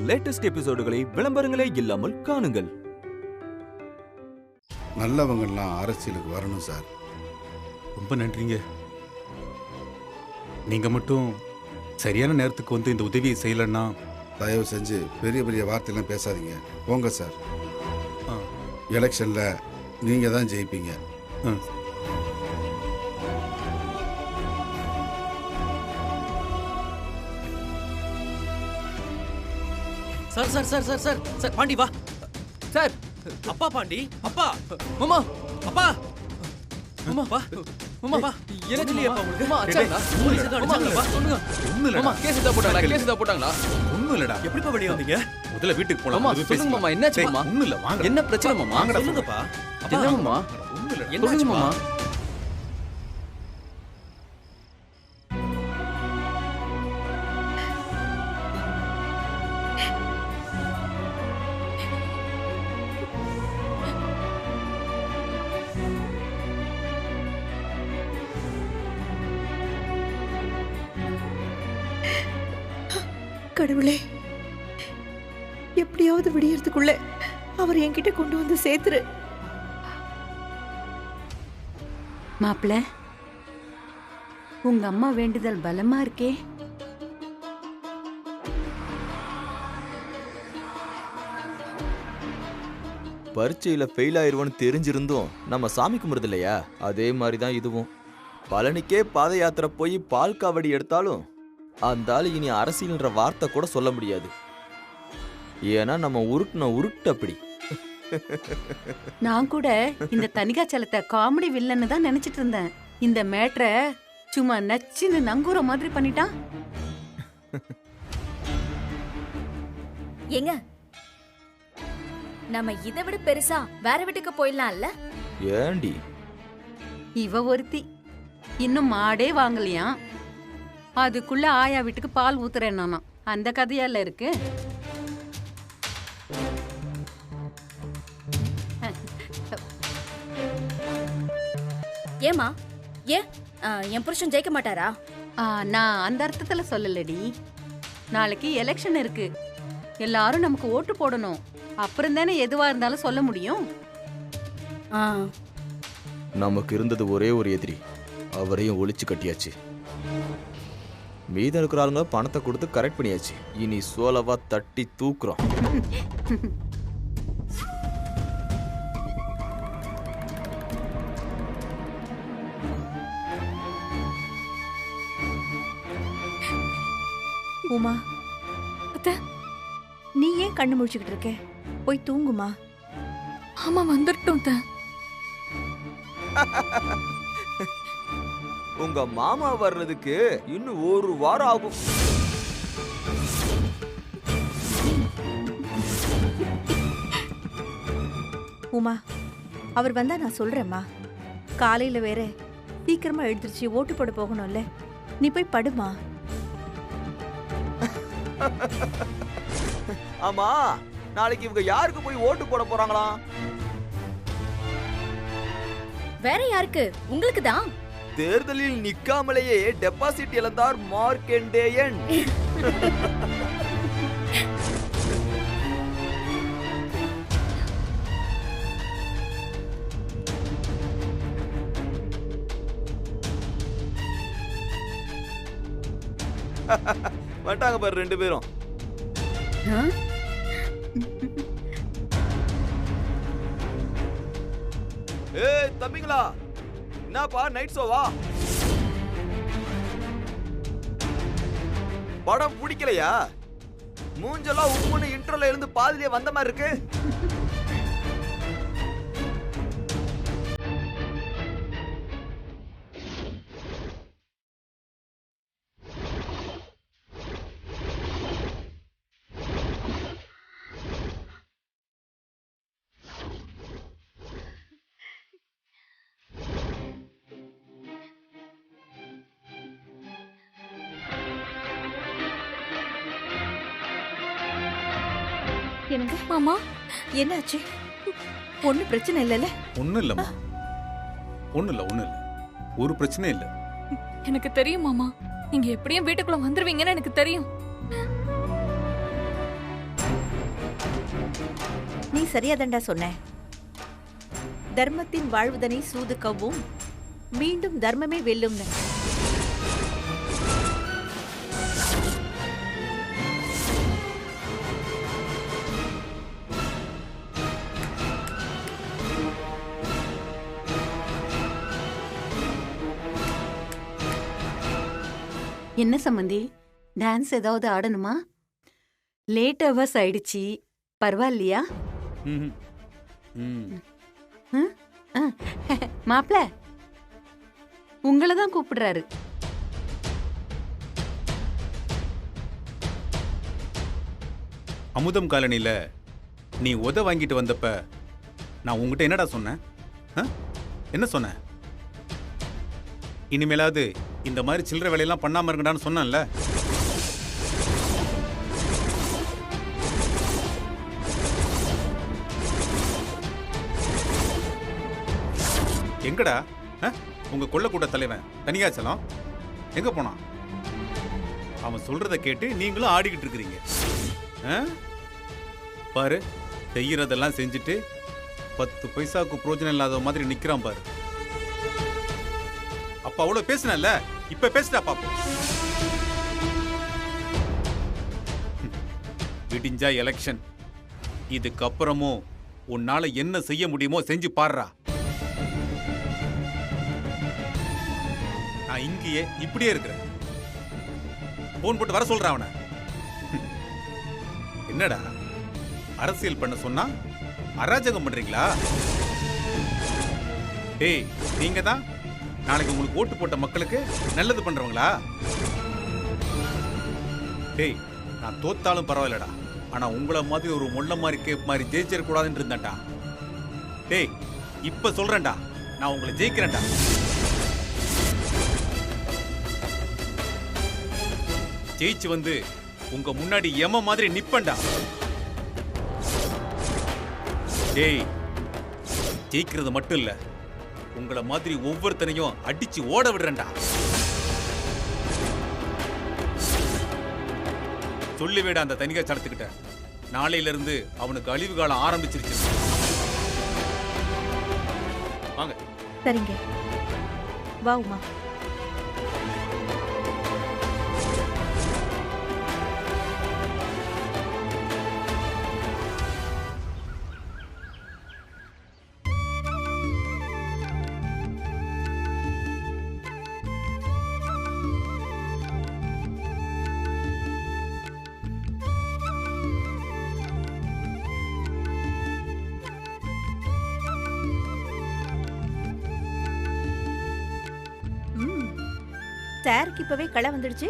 Latest எபிசோடுகளை விளம்பரங்களே இல்லாமல் காணுங்கள். நல்லவங்கெல்லாம் அரசியலுக்கு வரணும் சார். ரொம்ப நன்றிங்க. நீங்க மட்டும் சரியான நேரத்துக்கு வந்து இந்த உதவியை செய்யலன்னா தயவு செஞ்சு பெரிய பெரிய வார்த்தையெல்லாம் பேசாதீங்க. போங்க சார். எலெக்ஷன்ல நீங்க தான் ஜெயிப்பீங்க. Sir sir sir sir sir sir Pandi வா சார். அப்பா பாண்டி, அப்பா, மாமா, அப்பா, மாமா வா, மாமா வா. எனக்கு இல்லையாப்பா உங்களுக்கு? மாமா அச்சாங்களா? போலீஸ் ஏதோ அடிச்சாங்களா? வா சொல்லுங்க. ஒண்ணு இல்லடா. மாமா கேஸ் ஏதா போட்டாங்களா? கேஸ் ஏதா போட்டாங்களா? ஒண்ணும் இல்லடா. எப்படிப்பா வெளிய வந்தீங்க? முதல்ல வீட்டுக்கு போலாம். மாமா சொல்லுங்க மாமா, என்னாச்சு மாமா? ஒண்ணு இல்ல, வாங்க. என்ன பிரச்சனை மாமா? சொல்லுங்கப்பா. என்ன மாமா? ஒண்ணு இல்ல. என்னாச்சு மாமா? கடவுளே, எப்படியாவது விடியறதுக்குள்ள அவர் என்கிட்ட கொண்டு வந்து சேர்த்துரு. மாப்பிள்ள, உங்க அம்மா வேண்டுதல் பலமா இருக்கே. பரீட்சையில ஃபெயில் ஆயிருவோன்னு தெரிஞ்சிருந்தும் நம்ம சாமி கும்பிடுறது இல்லையா, அதே மாதிரி தான் இதுவும். பழனிக்கே பாத யாத்திரை போய் பால் காவடி எடுத்தாலும் அந்த ஆளு இனி அரசியல்ன்ற வார்த்தை கூட சொல்ல முடியாது. ஏன்னா நம்ம உருட்டு அப்படி. நான் கூட இந்த தனிகாச்சலத்தை காமெடி வில்லன்னு தான் நினைச்சிட்டு இருந்தேன். இந்த மேட்ரை சும்மா நச்சுன்னு நங்கூர மாதிரி பண்ணிட்டான். ஏங்க, நம்ம இதை விட பெருசா வேற வீட்டுக்கு போயிடலாம்ல? ஏண்டி இவ ஒருத்தி இன்னும் மாடே வாங்கலையா, அதுக்குள்ள ஆயா வீட்டுக்கு பால் ஊத்துறேன் நானா. அந்த கதையால இருக்கு. ஏமா, ஏன் என் புருஷன் ஜெயிக்க மாட்டாரா? நான் அந்த அர்த்தத்துல சொல்லலடி. நாளைக்கு எலெக்ஷன் இருக்கு, எல்லாரும் நமக்கு ஓட்டு போடணும். அப்புறம் தானே எதுவா இருந்தாலும் சொல்ல முடியும். நமக்கு இருந்தது ஒரே ஒரு எதிரி, அவரையும் ஒளிச்சு கட்டியாச்சு. மீதம் இருக்கிற ஆளுங்க பணத்தை கொடுத்து கரெக்ட் பண்ணியாச்சு. இனி சோலவா தட்டி தூக்குறோம். உமா, அத்தை, நீ ஏன் கண்ணு முழிச்சுக்கிட்டு இருக்க? போய் தூங்குமா. ஆமா, வந்துட்டோம். உங்க மாமா வர்றதுக்கு இன்னும் ஒரு வாரம் ஆகும். உமா, அவர் வந்தா நான் சொல்றேம்மா. காலையில வேற சீக்கிரமா எழுந்திருச்சு ஓட்டு போட போகணும்ல. நீ போய் படுமா. ஆமா, நாளைக்கு இவங்க யாருக்கு போய் ஓட்டு போட போறாங்களா? வேற யாருக்கு? உங்களுக்கு தான். தேர்தலில் நிக்காமலேயே டெபாசிட் இழந்தார் மார்க்கண்டேயன். வந்துட்டாங்க பாரு ரெண்டு பேரும். ஏய் தம்பிங்களா, என்னப்பா நைட் ஷோவா? படம் பிடிக்கலையா? மூஞ்செல்லாம் உம்முன்னு இன்ட்ரோல இருந்து பாதியிலே வந்த மாதிரி இருக்கு. எனக்கு மாமா, என்னாச்சு? ஒன்னும் பிரச்சனை இல்லைல்ல? ஒன்றும் இல்லைம்மா, ஒன்றும் இல்லை, ஒன்றும் இல்லை, ஒரு பிரச்சனை இல்லை. எனக்கு தெரியும் மாமா, நீங்க எப்படியும் வீட்டுக்குள்ள வந்துருவீங்கன்னு எனக்கு தெரியும். சரியாதான்டா சொன்னேன். தர்மத்தின் வாழ்வுதனை சூது கவ்வும், மீண்டும் தர்மமே வெல்லும்னு. என்ன சம்மந்தி, டான்ஸ் ஏதாவது ஆடணுமா? லேட் ஹவர்ஸ் ஆயிடுச்சு, பரவாயில்லையா? ம் ம் மாப்பிள உங்களை தான் கூப்பிடுறாரு. அமுதம் காலனில நீ வாங்கிட்டு வந்தப்ப நான் உங்ககிட்ட என்னடா சொன்னேன்? என்ன சொன்னேன்? இனிமேலாவது இந்த மாதிரி சில்லற வேலையெல்லாம் பண்ணாம இருக்கடான்னு சொன்னேன்ல. எங்கடா உங்க கொள்ளக்கூட்ட தலைவன் தனியாச்சலம் எங்க போனான்? அவன் சொல்றத கேட்டு நீங்களும் ஆடிக்கிட்டு இருக்கிறீங்க. பாரு, செய்யறதெல்லாம் செஞ்சுட்டு 10 பைசாவுக்கு பிரோஜனம் இல்லாத மாதிரி நிக்கிறான் பாரு. அப்ப அவ்வளவு பேசுனல, இப்ப பேசுடா பாப்போம். விடிஞ்சா எலெக்ஷன். இதுக்கப்புறமும் உன்னால என்ன செய்ய முடியுமோ செஞ்சு பாடுறா. நான் இங்கேயே இப்படியே இருக்கிறேன். போன் போட்டு வர சொல்றேன் அவனை. என்னடா அரசியல் பண்ண சொன்னா அராஜகம் பண்றீங்களா? டேய், நீங்க தான் நாளைக்கு உங்களுக்கு ஓட்டு போட்ட மக்களுக்கு நல்லது பண்றவங்களா? டேய், நான் தோத்தாலும் பரவாயில்லடா, ஆனா உங்கள மாதிரி ஒரு முள்ள மாதிரி கேப் மாதிரி ஜெயிச்சிட கூடாதுன்னு இருந்தேன்டா. டேய், இப்ப சொல்றேன்டா, நான் உங்களை ஜெயிக்கிறேன்டா. ஜெயிச்சு வந்து உங்க முன்னாடி எம மாதிரி நிப்பண்டா. டேய், ஜெயிக்கிறது மட்டும் இல்ல, உங்கள மாதிரி ஒவ்வொருத்தனையும் அடிச்சு ஓட விடுறேன்டா. சொல்லிவேடா அந்த தனிகா சடத்துக்கிட்ட, நாளையில இருந்து அவனுக்கு அழிவு காலம் ஆரம்பிச்சிருச்சு. வாங்க. சரிங்க, வா உமா. சாருக்கு இப்பவே களை வந்துடுச்சு.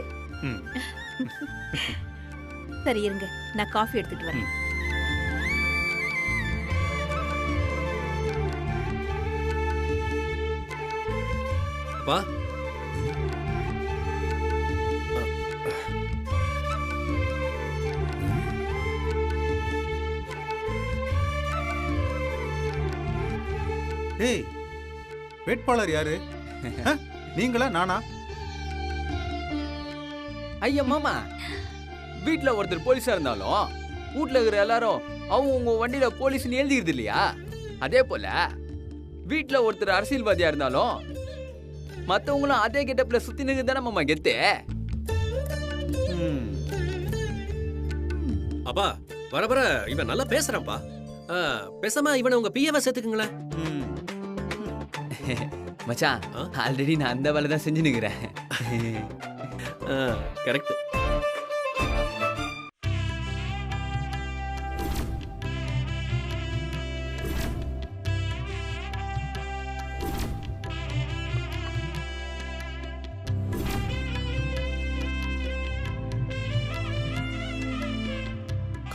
சரி இருங்க, நான் காஃபி எடுத்துட்டு வரேன். வா. ஏய், வேட்பாளர் யாரு? நீங்களா நானா? ஐயா மாமா, வீட்டுல ஒருத்தர் போலீஸா இருந்தாலும் வீட்டுல இருக்கிற எல்லாரும் அவங்க உங்க வண்டியில போலீஸ்னு எழுதிக்கிறது இல்லையா? அதே போல வீட்டுல ஒருத்தர் அரசியல்வாதியா இருந்தாலும் மத்தவங்களும் அதே கெட்டப்ல சுத்தி நிற்க தானே மாமா கெத்து. அப்பா, வர வர இவன் நல்லா பேசுறான்ப்பா. பேசாம இவனை உங்க பிஏவா சேர்த்துக்குங்களேன். மச்சான், ஆல்ரெடி நான் அந்த வேலை தான் செஞ்சு நிக்கிறேன். கரெக்ட்.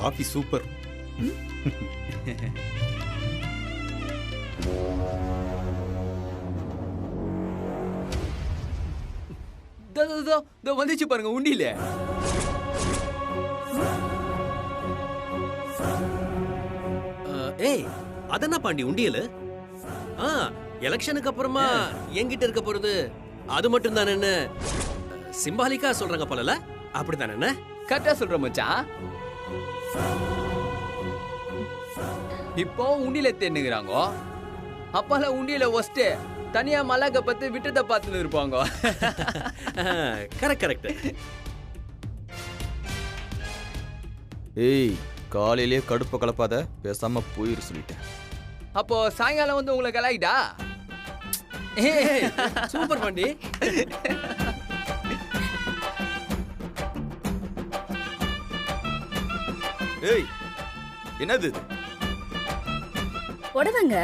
Coffee super. வந்துச்சு பாருங்க உண்டியில. ஏய், அதென்ன பாண்டி உண்டியல்? எலெக்ஷனுக்கு அப்புறமா என்கிட்ட இருக்க போறது அது மட்டும் தானே சிம்பாலிக்கா சொல்றாங்க போலல? அப்படித்தானே? கரெக்டா சொல்ற மச்சான். இப்போ உண்டியில தேன்னுங்கிறாங்க. அப்பெல்லாம் உண்டியில வச்சுட்டு தனியா மல்லாக்க பத்து விட்டதை பார்த்துன்னு இருப்பாங்க. Correct correct. ஏய், காலையிலேயே கடுப்பை கலப்பாத, பேசாம போயிரு சொல்லிட்டேன். அப்போ சாயங்காலம் வந்து உங்களை கலாயிட்டா? சூப்பர் பாண்டி. ஏய், என்னது இது? புடவைங்க.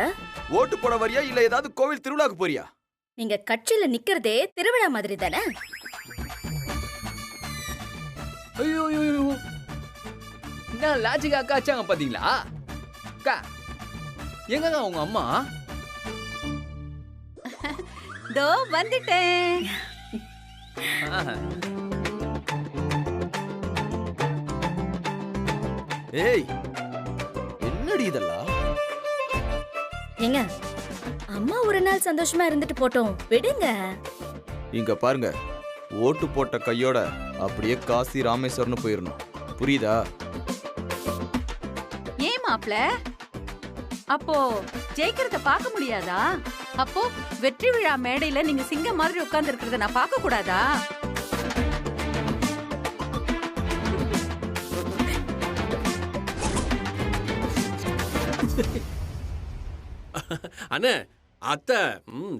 ஓட்டு போட வரியா இல்ல ஏதாவது கோவில் திருவிழாக்கு போறியா? நீங்க கட்சியில நிக்கிறதே திருவிழா மாதிரி தானே? ஐயோ என்ன லாஜிக் அக்கா வச்சாங்க பாத்தீங்களா? அக்கா எங்கக்கா உங்க அம்மா? தோ வந்துட்டேன். ஏய், என்னடி இதெல்லாம்? ஏங்க, அம்மா ஒரு நாள் சந்தோஷமா இருந்துட்டு போட்டோம், விடுங்க. இங்க பாருங்க, ஓட்டு போட்ட கையோட அப்படியே காசி ராமேஸ்வரம்னு போயிடணும், புரியுதா? ஏன் மாப்ள? அப்போ ஜெயிக்கிறத பார்க்க முடியாதா? அப்போ வெற்றி விழா மேடையில நீங்க சிங்கம் மாதிரி உட்கார்ந்து இருக்கிறத நான் பார்க்க கூடாதா? அண்ணே, அத்தை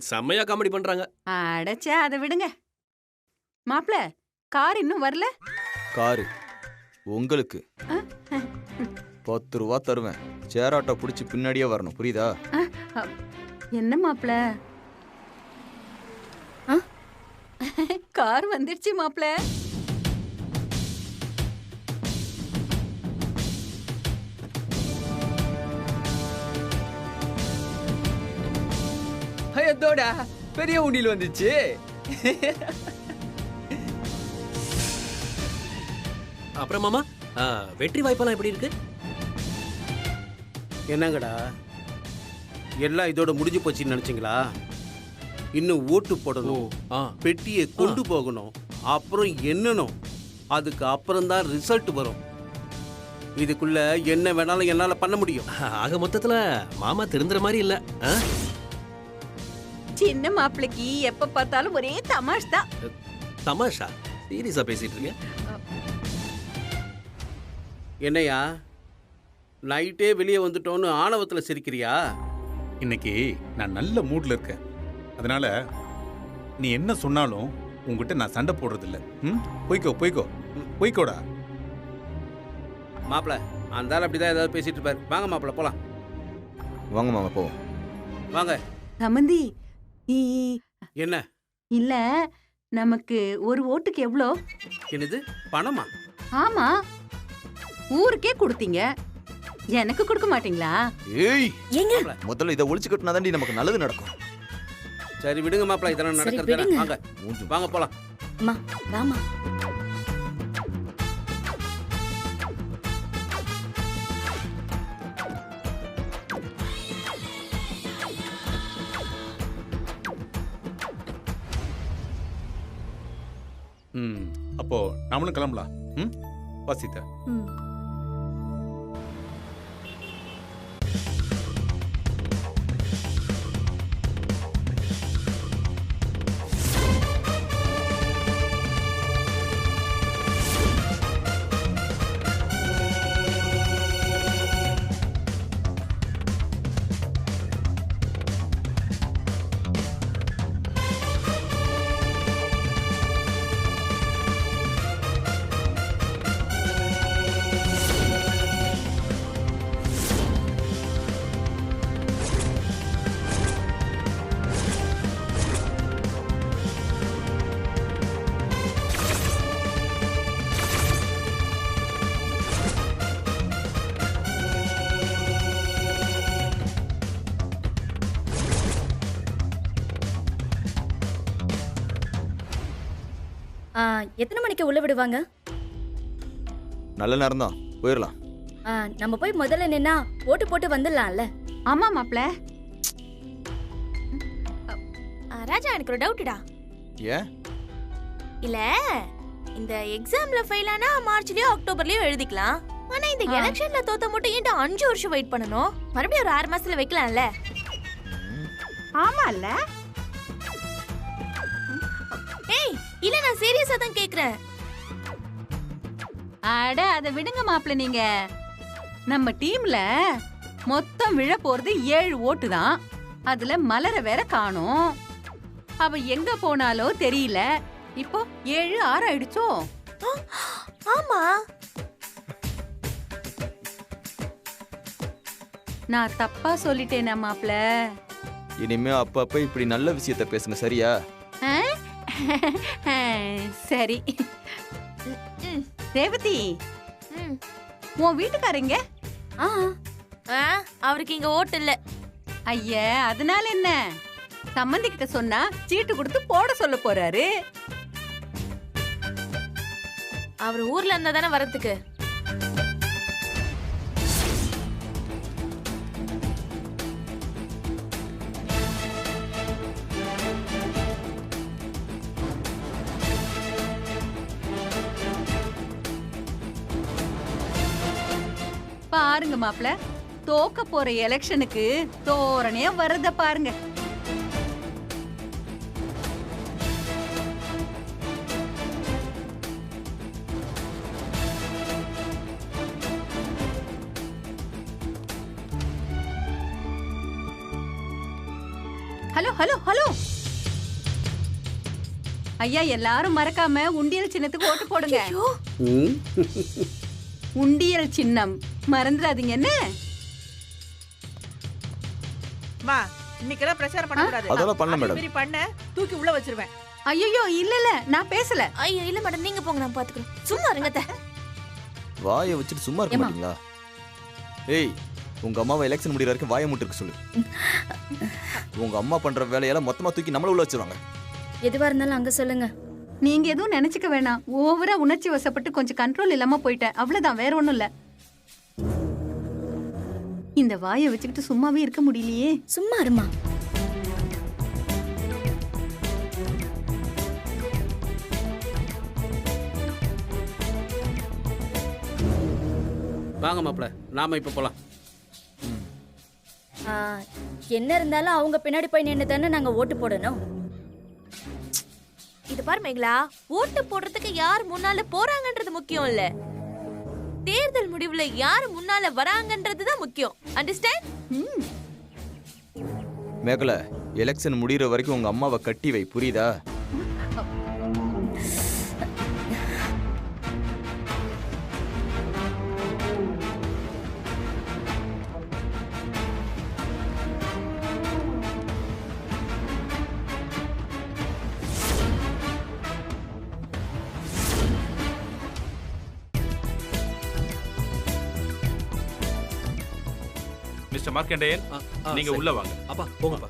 செம்மையா காமெடி பண்றாங்க. அடச்சே, அதை விடுங்க. மாப்ள, கார் இன்னும் வரல? காரு உங்களுக்கு 10 ரூபா தருவேன், சேராட்டோ பிடிச்சி பின்னாடியே வரணும், புரியுதா? என்ன மாப்ள? கார் வந்துருச்சு மாப்ள. அதோட பெரிய உண்டியில் வந்துச்சு. அப்புறம் மாமா, வெற்றி வாய்ப்பெல்லாம் எப்படி இருக்கு? என்னங்கடா, எல்லாம் இதோட முடிஞ்சு போச்சுன்னு நினைச்சீங்களா? இன்னும் ஓட்டு போடணும், பெட்டியை கொண்டு போகணும், அப்புறம் எண்ணணும், அதுக்கு அப்புறம் தான் ரிசல்ட் வரும். இதுக்குள்ள என்ன வேணாலும் என்னால பண்ண முடியும். ஆக மொத்தத்துல மாமா திருந்துற மாதிரி இல்ல. சின்ன மாப்பிளைக்கு எப்ப பார்த்தாலும் ஒரே தமாஷ் தான். தமாஷா? சீரியஸா பேசிட்டு இருக்கீங்க? என்னையா, நைட்டே வெளியே வந்துட்டோன்னு ஆணவத்துல சிரிக்கிறியா? இன்னைக்கு நான் நல்ல மூட்ல இருக்கேன், அதனால நீ என்ன சொன்னாலும் உங்ககிட்ட நான் சண்டை போடுறதில்ல. போய்க்கோ போய்க்கோ போய்க்கோடா. மாப்பிள, அந்த ஆள் அப்படிதான் ஏதாவது பேசிட்டு இருப்பாரு. வாங்க மாப்பிள போலாம். வாங்க மாமா, போவோம். வாங்க. சமந்தி, என்ன? இல்ல, நமக்கு ஒரு ஓட்டுக்கு எவ்வளோ? என்னது, பணமா? ஆமா, ஊருக்கே கொடுத்தீங்க, எனக்கு கொடுக்க மாட்டீங்களா? ஏய், ஏங்க, முதல்ல இதை ஒழிச்சு கட்டினா தாண்டி நமக்கு நல்லது நடக்கும். சரி விடுங்க மாப்பிள, இதெல்லாம் சரி, நடக்கிறது விடுங்க. வாங்க வாங்க போலாம். அம்மா வாமா. அப்போ நாமளும் கிளம்பலாம். வாசித்த எத்தனை மணிக்கு உள்ள விடுவாங்க? நல்ல நேரம் தான், போயிடலாம். நம்ம போய் முதல்ல நின்னா ஓட்டு போட்டு வந்துடலாம்ல. ஆமா மாப்ள. ராஜா, எனக்கு ஒரு டவுட்டுடா. ஏன்? இல்ல, இந்த எக்ஸாம்ல ஃபெயில் ஆனா மார்ச்லயோ அக்டோபர்லயோ எழுதிக்கலாம். ஆனா இந்த எலெக்ஷன்ல தோத்த மட்டும் ஏன்டா 5 வருஷம் வெயிட் பண்ணனும்? மறுபடியும் ஒரு 6 மாசத்துல வைக்கலாம்ல? ஆமால. ஏய், இல்ல நான் சீரியஸா தான் கேக்குறேன். அட அத விடுங்க மாப்ள நீங்க. நம்ம டீம்ல மொத்தம் விழ போறது 7 ஓட்டு தான். அதுல மலர வேற காணோம். அவ எங்க போனாலோ தெரியல. இப்போ 7 6 ஆயிடுச்சோ? ஆமா. நான் தப்பா சொல்லிட்டேனா மாப்ள? இனிமே அப்பப்ப இப்படி நல்ல விஷயத்த பேசுங்க, சரியா? சரி. ரேவதி, உன் வீட்டுக்காரங்க? அவருக்கு இங்க ஓட்டு இல்ல. ஐயா, அதனால என்ன? சம்மந்தி கிட்ட சொன்னா சீட்டு கொடுத்து போட சொல்ல போறாரு. அவர் ஊர்ல இருந்தா தானே வரதுக்கு. பாருங்க மாப்ள, தோக்க போற எலெக்ஷனுக்கு தோரணையா வரத பாருங்க. ஹலோ ஹலோ ஹலோ ஐயா, எல்லாரும் மறக்காம உண்டியல் சின்னத்துக்கு ஓட்டு போடுங்க. உண்டியல் சின்னம் மறந்துடாதீங்க என்ன? மா, இன்னைக்கெல்லாம் பிரச்சாரம் பண்ண கூடாது. அதெல்லாம் பண்ணல மேடம். சரி பண்ண, தூக்கி உள்ள வச்சிருவேன். ஐயோ இல்ல இல்ல, நான் பேசல. ஐயோ இல்ல மேடம், நீங்க போங்க, நான் பாத்துக்கிறேன். சும்மா இருங்க அத்தை. வாயை வச்சுட்டு சும்மா இருக்க மாட்டீங்களா? ஏய், உங்க அம்மாவை எலெக்ஷன் முடிகிற வரைக்கும் வாயை மூட்டு இருக்க சொல்லு. உங்க அம்மா பண்ற வேலையெல்லாம் மொத்தமா தூக்கி நம்மள உள்ள வச்சிருவாங்க. எதுவா இருந்தாலும் அங்க சொல்லுங்க. நீங்க எதுவும் நினைச்சுக்க வேணாம். ஓவரா உணர்ச்சி வசப்பட்டு கொஞ்சம் கண்ட்ரோல் இல்லாம போயிட்டேன், அவ்வளவுதான், வேற ஒண்ணும் இல்ல. இந்த வாயை வச்சுக்கிட்டு சும்மாவே இருக்க முடியலையே. சும்மா இருமா. வாங்க மாப்பிள்ள, நாம இப்ப போலாம். என்ன இருந்தாலும் அவங்க பின்னாடி போய் நின்று தானே நாங்க ஓட்டு போடணும். இது பாரு மேகலா, ஓட்டு போடுறதுக்கு யார் முன்னால போறாங்கன்றது முக்கியம் இல்ல, தேர்தல் முடிவுல யார் முன்னால வராங்கன்றதுதான் முக்கியம். அண்டர்ஸ்டாண்ட்? மேகல, எலெக்ஷன் முடிகிற வரைக்கும் உங்க அம்மாவை கட்டி வை, புரியுதா? மிஸ்டர் மார்க்கண்டேயன், நீங்க உள்ள வாங்க. அப்பா போங்கப்பா.